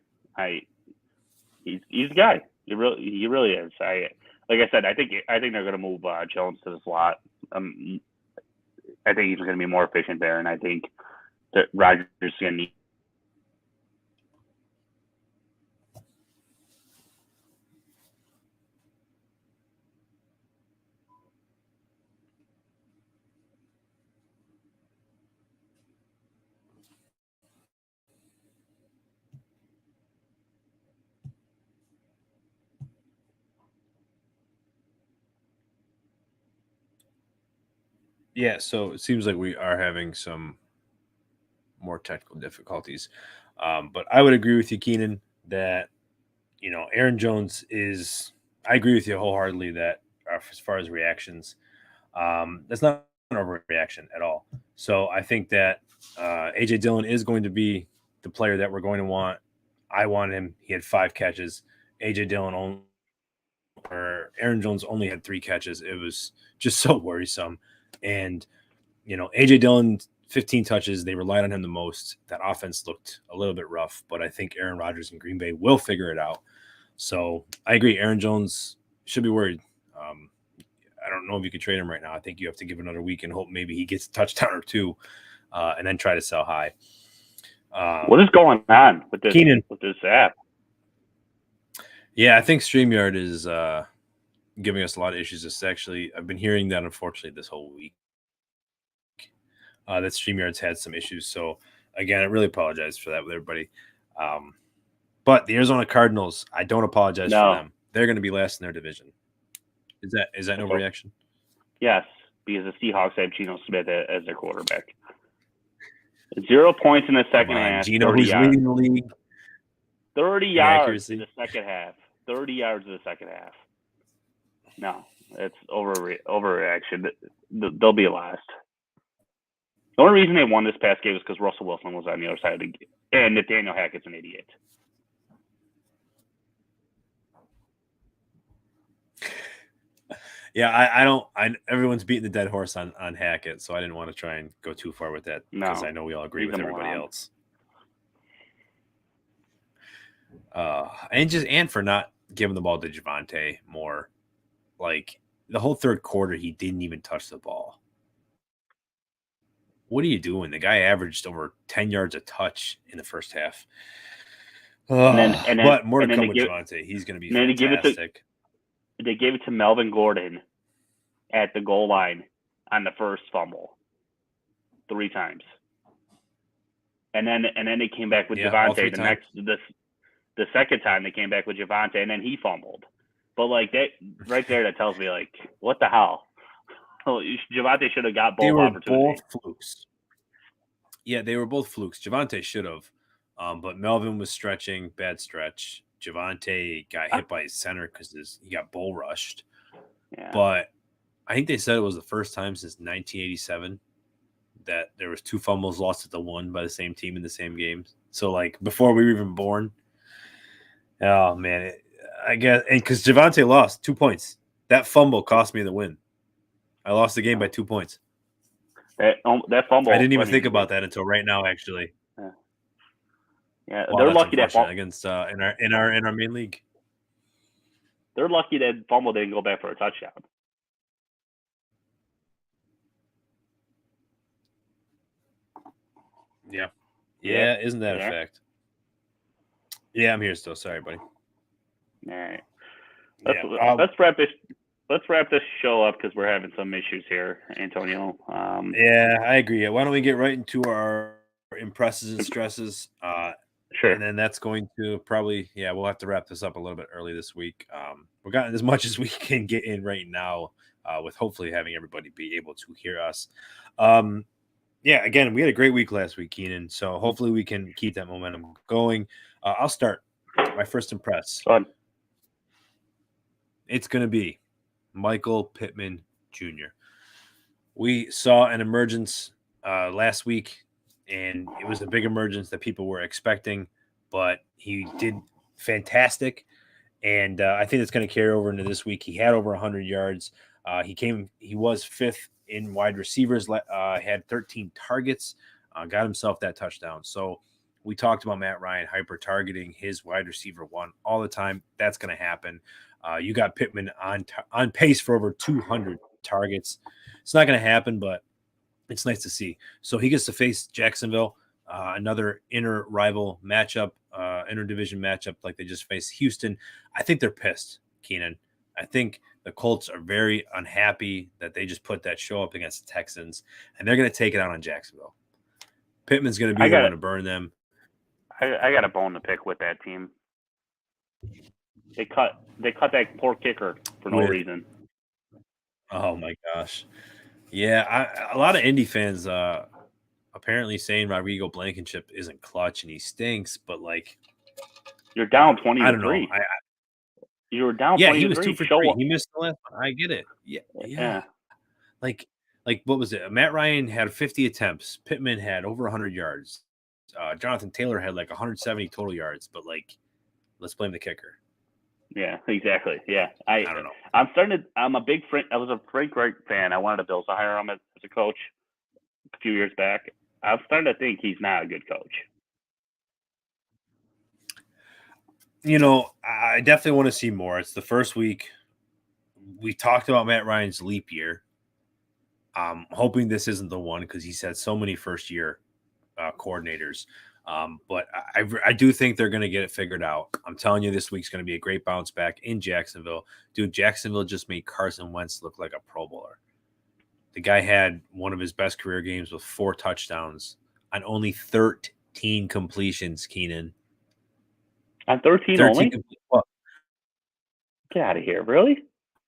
Speaker 2: He's the guy. He really is. Like I said, I think they're going to move Jones to the slot. I think he's going to be more efficient there, and I think that Rodgers is going to need.
Speaker 1: Yeah, so it seems like we are having some more technical difficulties. But I would agree with you, Keenan, that Aaron Jones is. I agree with you wholeheartedly that as far as reactions, that's not an overreaction at all. So I think that AJ Dillon is going to be the player that we're going to want. I wanted him. He had 5 catches. AJ Dillon Aaron Jones only had 3 catches. It was just so worrisome. And AJ Dillon 15 touches. They relied on him the most. That offense looked a little bit rough, but I think Aaron Rodgers and Green Bay will figure it out. So I agree. Aaron Jones should be worried. I don't know if you could trade him right now. I think you have to give another week and hope maybe he gets a touchdown or 2, and then try to sell high.
Speaker 2: What is going on with this
Speaker 1: Keenan,
Speaker 2: with this app?
Speaker 1: Yeah, I think StreamYard is giving us a lot of issues. I've been hearing that unfortunately this whole week. That StreamYard's had some issues. So again, I really apologize for that with everybody. But the Arizona Cardinals, I don't apologize for them. They're going to be last in their division. Is that an overreaction?
Speaker 2: Yes, because the Seahawks have Geno Smith as their quarterback. 0 points in the second half.
Speaker 1: Geno, who's leading the league.
Speaker 2: 30 yards in the second half. 30 yards in the second half. No, it's overreaction. They'll be last. The only reason they won this past game is because Russell Wilson was on the other side of the game, and Nathaniel Hackett's an idiot.
Speaker 1: Yeah, everyone's beating the dead horse on Hackett, so I didn't want to try and go too far with that because I know we all agree with everybody else. And for not giving the ball to Javonte more. Like the whole third quarter, he didn't even touch the ball. What are you doing? The guy averaged over 10 yards a touch in the first half. But more to come with Javonte. He's going to be fantastic.
Speaker 2: They gave it to Melvin Gordon at the goal line on the first fumble 3 times. And then they came back with Javonte the second time they came back with Javonte, and then he fumbled. But like that right there, that tells me like, what the hell? Javonte should have got both opportunities. They were both
Speaker 1: flukes. Yeah, they were both flukes. Javonte should have, but Melvin was stretching, bad stretch. Javonte got hit by his center because he got bull rushed. Yeah. But I think they said it was the first time since 1987 that there was 2 fumbles lost at the 1 by the same team in the same games. So like before we were even born. Oh man, I guess, and because Javonte lost 2 points, that fumble cost me the win. I lost the game by 2 points.
Speaker 2: That fumble.
Speaker 1: I didn't even think about that until right now, actually.
Speaker 2: Yeah, they're lucky that fumble
Speaker 1: against in our main league.
Speaker 2: They're lucky that fumble didn't go back for a touchdown.
Speaker 1: Yeah, isn't that a fact? Yeah, I'm here still. Sorry, buddy.
Speaker 2: All right. Let's wrap this show up because we're having some issues here, Antonio.
Speaker 1: Yeah, I agree. Why don't we get right into our impresses and stresses?
Speaker 2: Sure.
Speaker 1: And then that's going to probably, we'll have to wrap this up a little bit early this week. We've gotten as much as we can get in right now with hopefully having everybody be able to hear us. Again, we had a great week last week, Keenan. So hopefully we can keep that momentum going. I'll start. My first impress.
Speaker 2: Fun.
Speaker 1: It's going to be Michael Pittman Jr. We saw an emergence last week, and it was a big emergence that people were expecting, but he did fantastic. And I think it's going to carry over into this week. He had over 100 yards. He was fifth in wide receivers, had 13 targets, got himself that touchdown. So we talked about Matt Ryan hyper targeting his wide receiver one all the time. That's going to happen. You got Pittman on pace for over 200 targets. It's not going to happen, but it's nice to see. So he gets to face Jacksonville, another inter-rival matchup, inter-division matchup like they just faced Houston. I think they're pissed, Keenan. I think the Colts are very unhappy that they just put that show up against the Texans, and they're going to take it out on Jacksonville. Pittman's going to be the one to burn them.
Speaker 2: I got a bone to pick with that team. They cut that poor kicker for no reason.
Speaker 1: Oh my gosh. Yeah, a lot of Indy fans apparently saying Rodrigo Blankenship isn't clutch and he stinks, but like
Speaker 2: you're down 20
Speaker 1: I don't
Speaker 2: to 3.
Speaker 1: know.
Speaker 2: You were down 20
Speaker 1: yeah, he was
Speaker 2: 3.
Speaker 1: 2 for 3. He missed the last one. I get it. Yeah. Like what was it? Matt Ryan had 50 attempts. Pittman had over 100 yards. Jonathan Taylor had like 170 total yards, but like let's blame the kicker.
Speaker 2: Yeah, exactly. Yeah.
Speaker 1: I don't know.
Speaker 2: I'm a big I was a Frank Reich fan. I wanted the Bills to hire him as a coach a few years back. I'm starting to think he's not a good coach.
Speaker 1: You know, I definitely want to see more. It's the first week. We talked about Matt Ryan's leap year. I'm hoping this isn't the one because he's had so many first-year coordinators. But I do think they're going to get it figured out. I'm telling you, this week's going to be a great bounce back in Jacksonville. Dude, Jacksonville just made Carson Wentz look like a Pro Bowler. The guy had one of his best career games with 4 touchdowns on only 13 completions, Keenan.
Speaker 2: On 13 only? Get out of here. Really?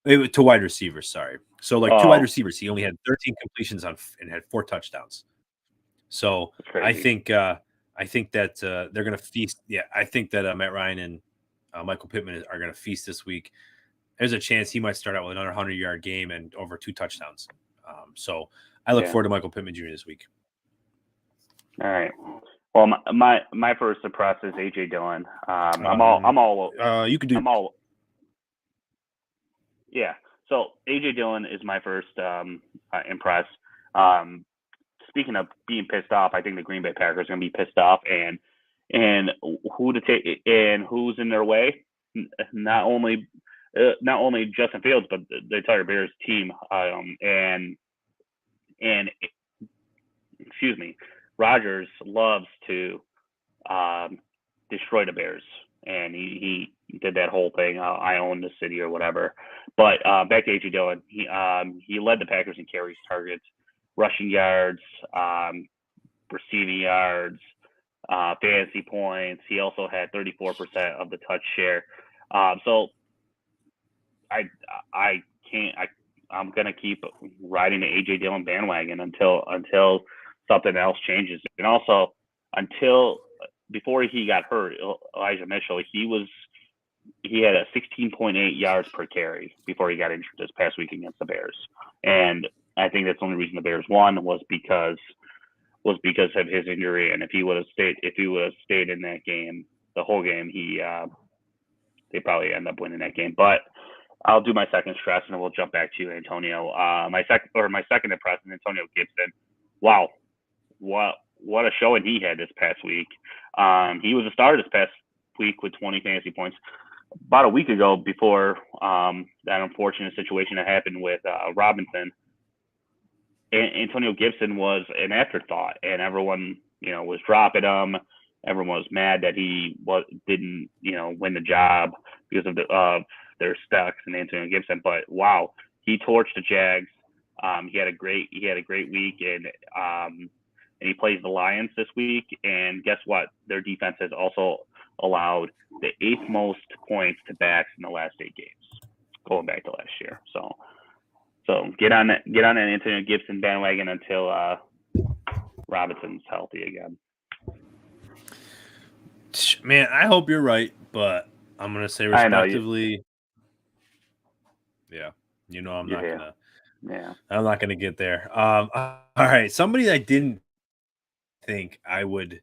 Speaker 1: To wide receivers, sorry. So, like, 2 wide receivers. He only had 13 completions and had 4 touchdowns. So, I think that they're going to feast. Yeah, I think that Matt Ryan and Michael Pittman are going to feast this week. There's a chance he might start out with another 100-yard game and over 2 touchdowns. So, I look forward to Michael Pittman Jr. this week.
Speaker 2: All right. Well, my first surprise is AJ Dillon. I'm all.
Speaker 1: You can do.
Speaker 2: I'm all. Yeah. So AJ Dillon is my first impress. Speaking of being pissed off, I think the Green Bay Packers are going to be pissed off, and who to take and who's in their way. Not only Justin Fields, but the entire Bears team. And excuse me. Rodgers loves to destroy the Bears, and he did that whole thing. I own the city or whatever. But back to A.J. Dillon, he led the Packers in carries, targets, rushing yards, receiving yards, fantasy points. He also had 34% of the touch share. So I'm gonna keep riding the A.J. Dillon bandwagon until something else changes. And also, before he got hurt, Elijah Mitchell, he had a 16.8 yards per carry before he got injured this past week against the Bears. And I think that's the only reason the Bears won was because of his injury. And if he would have stayed in that game, the whole game, they probably end up winning that game. But I'll do my second stress, and then we'll jump back to you, Antonio. My second impression, Antonio Gibson. Wow, what a showing he had this past week. He was a starter this past week with 20 fantasy points. About a week ago, before that unfortunate situation that happened with Robinson, Antonio Gibson was an afterthought, and everyone was dropping him. Everyone was mad that he didn't win the job because of their stocks and Antonio Gibson. But wow, he torched the Jags. He had a great week, and he plays the Lions this week. And guess what? Their defense has also allowed the 8th most points to backs in the last 8 games, going back to last year. So get on that Antonio Gibson bandwagon until Robinson's healthy again.
Speaker 1: Man, I hope you're right, but I'm gonna say respectively. Yeah, I'm not gonna.
Speaker 2: Yeah,
Speaker 1: I'm not gonna get there. All right, somebody that I didn't think I would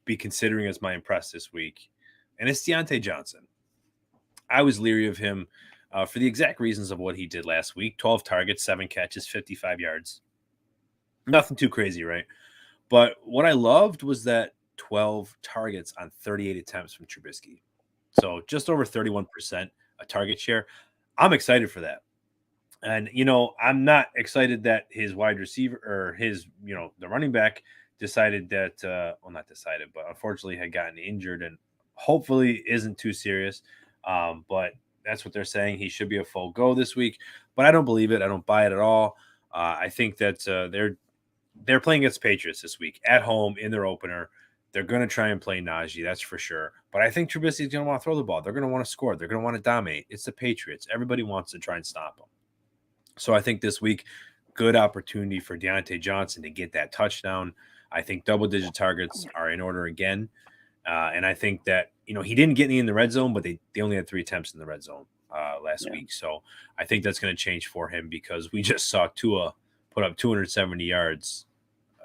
Speaker 1: be considering as my impress this week, and it's Deontay Johnson. I was leery of him for the exact reasons of what he did last week. 12 targets, 7 catches, 55 yards. Nothing too crazy, right? But what I loved was that 12 targets on 38 attempts from Trubisky. So just over 31% a target share. I'm excited for that. And, I'm not excited that his wide receiver or the running back decided that, not decided, but unfortunately had gotten injured and hopefully isn't too serious. But that's what they're saying. He should be a full go this week, but I don't believe it. I don't buy it at all. I think that they're playing against Patriots this week at home in their opener. They're going to try and play Najee, that's for sure. But I think Trubisky's going to want to throw the ball. They're going to want to score. They're going to want to dominate. It's the Patriots. Everybody wants to try and stop them. So I think this week, good opportunity for Deontay Johnson to get that touchdown. I think double-digit targets are in order again. And I think that, he didn't get any in the red zone, but they only had 3 attempts in the red zone last week. So I think that's going to change for him because we just saw Tua put up 270 yards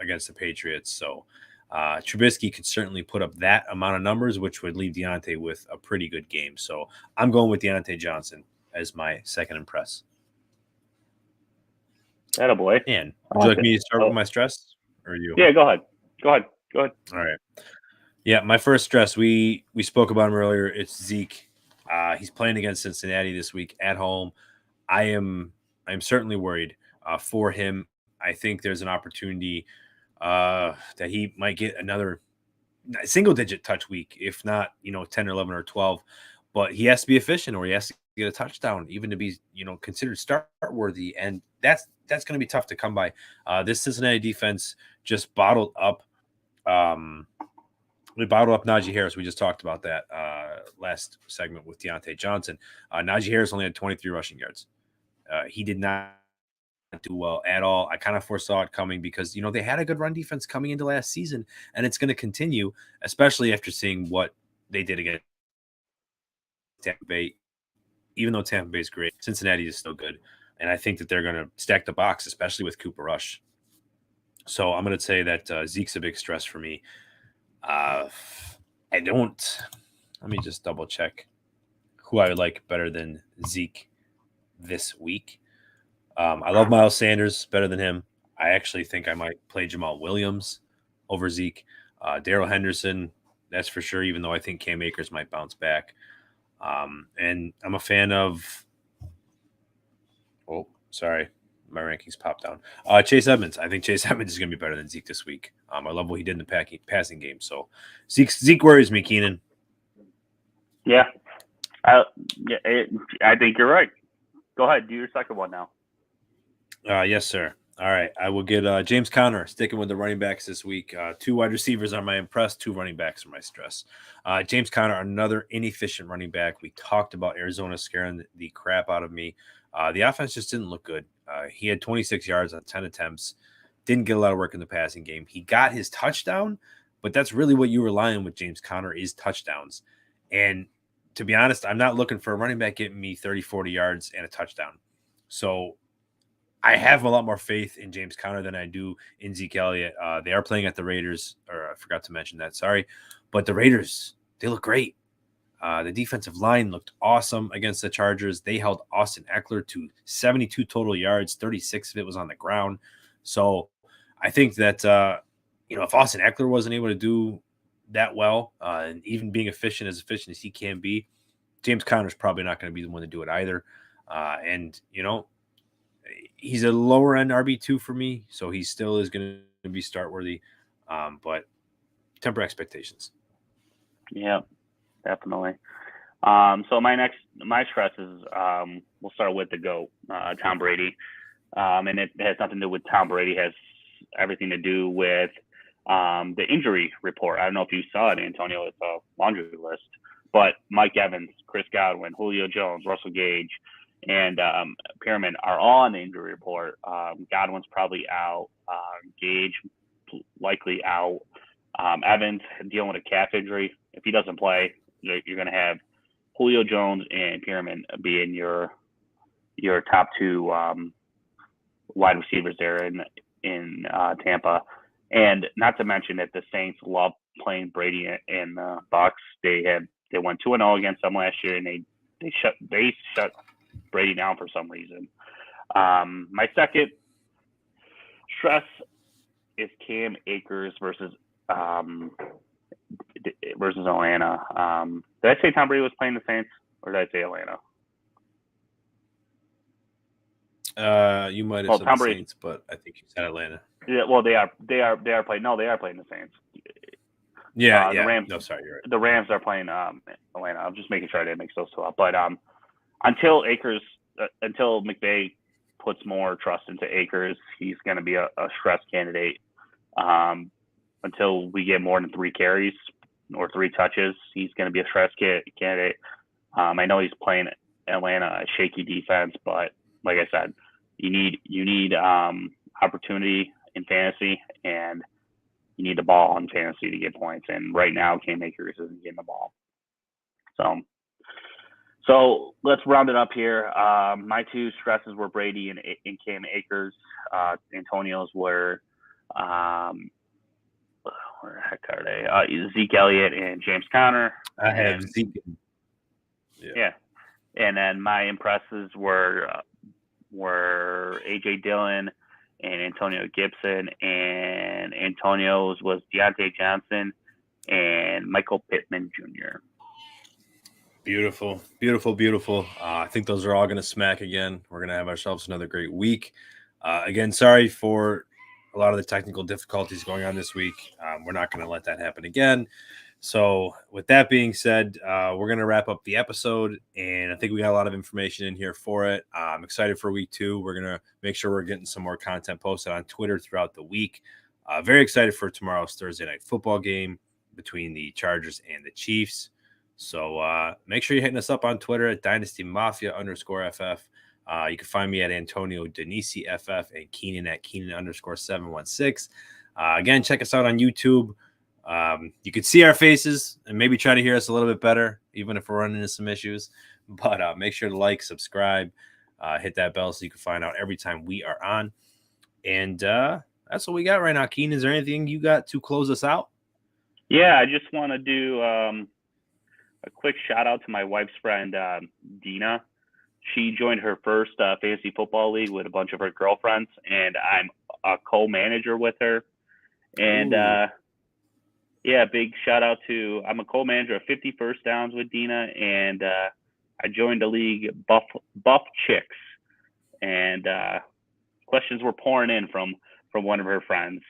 Speaker 1: against the Patriots. So Trubisky could certainly put up that amount of numbers, which would leave Deontay with a pretty good game. So I'm going with Deontay Johnson as my second impress.
Speaker 2: Attaboy.
Speaker 1: And would you like me to start with my stress? Or you?
Speaker 2: Yeah, go ahead. Go ahead.
Speaker 1: All right. Yeah, my first stress, we spoke about him earlier. It's Zeke. He's playing against Cincinnati this week at home. I'm certainly worried for him. I think there's an opportunity that he might get another single-digit touch week, if not, 10 or 11 or 12. But he has to be efficient, or he has to get a touchdown, even to be, considered start-worthy. And that's going to be tough to come by. This Cincinnati defense just bottled up. We bottled up Najee Harris. We just talked about that last segment with Deontay Johnson. Najee Harris only had 23 rushing yards. He did not do well at all. I kind of foresaw it coming because, they had a good run defense coming into last season, and it's going to continue, especially after seeing what they did against Tampa Bay. Even though Tampa Bay is great, Cincinnati is still good. And I think that they're going to stack the box, especially with Cooper Rush. So I'm going to say that Zeke's a big stress for me. Let me just double check who I would like better than Zeke this week. I love Miles Sanders better than him. I actually think I might play Jamal Williams over Zeke. Darrell Henderson, that's for sure, even though I think Cam Akers might bounce back. And I'm a fan of sorry, my rankings popped down. Chase Edmonds. I think Chase Edmonds is going to be better than Zeke this week. I love what he did in the passing game. So Zeke worries me, Keenan.
Speaker 2: Yeah. I think you're right. Go ahead. Do your second one now.
Speaker 1: Yes, sir. All right. I will get James Conner, sticking with the running backs this week. 2 wide receivers are my impress, 2 running backs are my stress. James Conner, another inefficient running back. We talked about Arizona scaring the crap out of me. The offense just didn't look good. He had 26 yards on 10 attempts. Didn't get a lot of work in the passing game. He got his touchdown, but that's really what you rely on with James Conner is touchdowns. And to be honest, I'm not looking for a running back getting me 30, 40 yards and a touchdown. So I have a lot more faith in James Conner than I do in Zeke Elliott. They are playing at the Raiders, or I forgot to mention that, sorry. But the Raiders, they look great. The defensive line looked awesome against the Chargers. They held Austin Eckler to 72 total yards, 36 of it was on the ground. So I think that, if Austin Eckler wasn't able to do that well, and even being efficient as he can be, James Conner's probably not going to be the one to do it either. He's a lower end RB2 for me, so he still is going to be start worthy. But temper expectations.
Speaker 2: Yeah, definitely. So my stress is we'll start with the GOAT, Tom Brady. And it has nothing to do with Tom Brady. It has everything to do with the injury report. I don't know if you saw it, Antonio. It's a laundry list. But Mike Evans, Chris Godwin, Julio Jones, Russell Gage, and Pearman are all on the injury report. Godwin's probably out. Gage likely out. Evans dealing with a calf injury. If he doesn't play, you're going to have Julio Jones and Pearman being your top 2 wide receivers there in Tampa. And not to mention that the Saints love playing Brady and the Bucs. They went 2-0 against them last year, and they they shut Brady down for some reason. My second stress is Cam Akers versus Atlanta. Did I say Tom Brady was playing the Saints, or did I say Atlanta?
Speaker 1: You might have said the Saints, but I think you said Atlanta.
Speaker 2: Yeah, well, they are playing. No, they are playing the Saints.
Speaker 1: Yeah,
Speaker 2: The Rams.
Speaker 1: No, sorry, you're right.
Speaker 2: The Rams are playing Atlanta. I'm just making sure I didn't mix those two up. But until McVay puts more trust into Akers, he's going to be a stress candidate. Until we get more than 3 carries or 3 touches, he's going to be a stress candidate. I know he's playing Atlanta, a shaky defense, but like I said, you need opportunity in fantasy, and you need the ball in fantasy to get points. And right now, Cam Akers isn't getting the ball. So let's round it up here. My 2 stresses were Brady and Cam Akers. Antonio's were where the heck are they? Zeke Elliott and James Conner.
Speaker 1: I have Zeke.
Speaker 2: Yeah. And then my impresses were A.J. Dillon and Antonio Gibson, and Antonio's was Deontay Johnson and Michael Pittman Jr.
Speaker 1: Beautiful, beautiful, beautiful. I think those are all going to smack again. We're going to have ourselves another great week. Again, sorry for a lot of the technical difficulties going on this week. We're not going to let that happen again. So with that being said, we're going to wrap up the episode, and I think we got a lot of information in here for it. I'm excited for week 2. We're going to make sure we're getting some more content posted on Twitter throughout the week. Very excited for tomorrow's Thursday night football game between the Chargers and the Chiefs. So make sure you're hitting us up on Twitter at DynastyMafia_FF. You can find me at Antonio Denisi FF and Keenan at Keenan_716. Again, check us out on YouTube. You can see our faces and maybe try to hear us a little bit better, even if we're running into some issues. But make sure to like, subscribe, hit that bell so you can find out every time we are on. And that's what we got right now. Keenan, is there anything you got to close us out?
Speaker 2: Yeah, I just want to do a quick shout out to my wife's friend, Dina. She joined her first fantasy football league with a bunch of her girlfriends, and I'm a co-manager with her. And big shout out to, I'm a co-manager of 50 First Downs with Dina, and I joined the league Buff Chicks. And questions were pouring in from one of her friends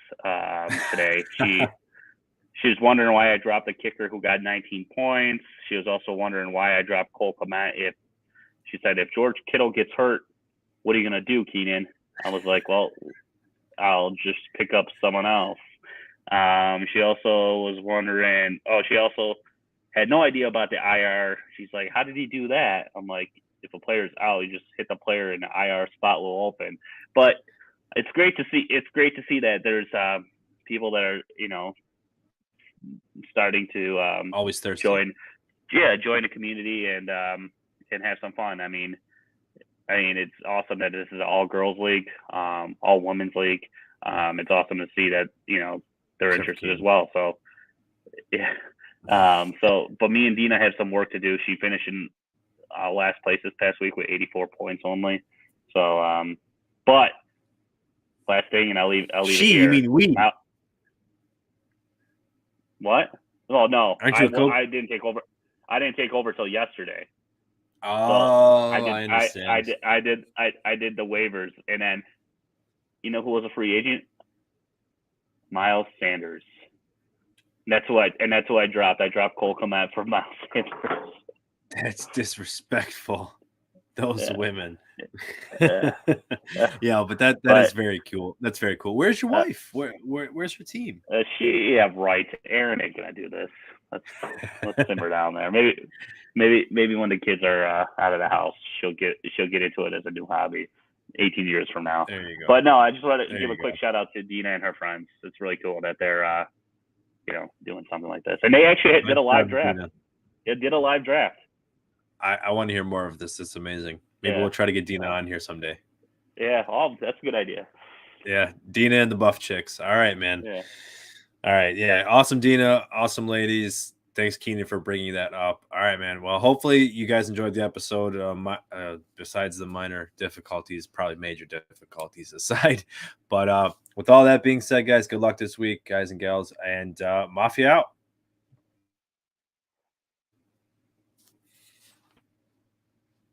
Speaker 2: today. She was wondering why I dropped the kicker who got 19 points. She was also wondering why I dropped Cole Kmet. She said, if George Kittle gets hurt, what are you going to do, Keenan? I was like, well, I'll just pick up someone else. She also was wondering, she also had no idea about the IR. She's like, how did he do that? I'm like, if a player's out, you just hit the player and the IR spot will open. But it's great to see that there's people that are, starting to
Speaker 1: always thirsty.
Speaker 2: join the community and have some fun. I mean, it's awesome that this is an all girls league, all women's league. It's awesome to see that, they're interested as well. So, yeah. But me and Dina have some work to do. She finished in last place this past week with 84 points only. So, but last thing, and I'll leave it here.
Speaker 1: You mean we?
Speaker 2: What? Oh no,
Speaker 1: I
Speaker 2: didn't take over. I didn't take over till yesterday.
Speaker 1: Oh,
Speaker 2: I
Speaker 1: understand.
Speaker 2: I did the waivers, and then you know who was a free agent? Miles Sanders. That's who I dropped. I dropped Cole Kmet for Miles Sanders.
Speaker 1: That's disrespectful. Those women.
Speaker 2: Yeah.
Speaker 1: But that is very cool. That's very cool. Where's your wife? Where's your team?
Speaker 2: Right. Aaron ain't gonna do this. Let's simmer down there. Maybe when the kids are out of the house, she'll get into it as a new hobby 18 years from now.
Speaker 1: There you go.
Speaker 2: But no, I just want to give a quick shout out to Dina and her friends. It's really cool that they're doing something like this. And they actually did a live draft. It did a live draft.
Speaker 1: I want to hear more of this. It's amazing. Maybe we'll try to get Dina on here someday.
Speaker 2: Yeah, that's a good idea.
Speaker 1: Yeah, Dina and the Buff Chicks. All right, man.
Speaker 2: Yeah.
Speaker 1: All right, yeah. Awesome, Dina. Awesome, ladies. Thanks, Keenan, for bringing that up. All right, man. Well, hopefully you guys enjoyed the episode. Besides the minor difficulties, probably major difficulties aside. But with all that being said, guys, good luck this week, guys and gals, and Mafia out.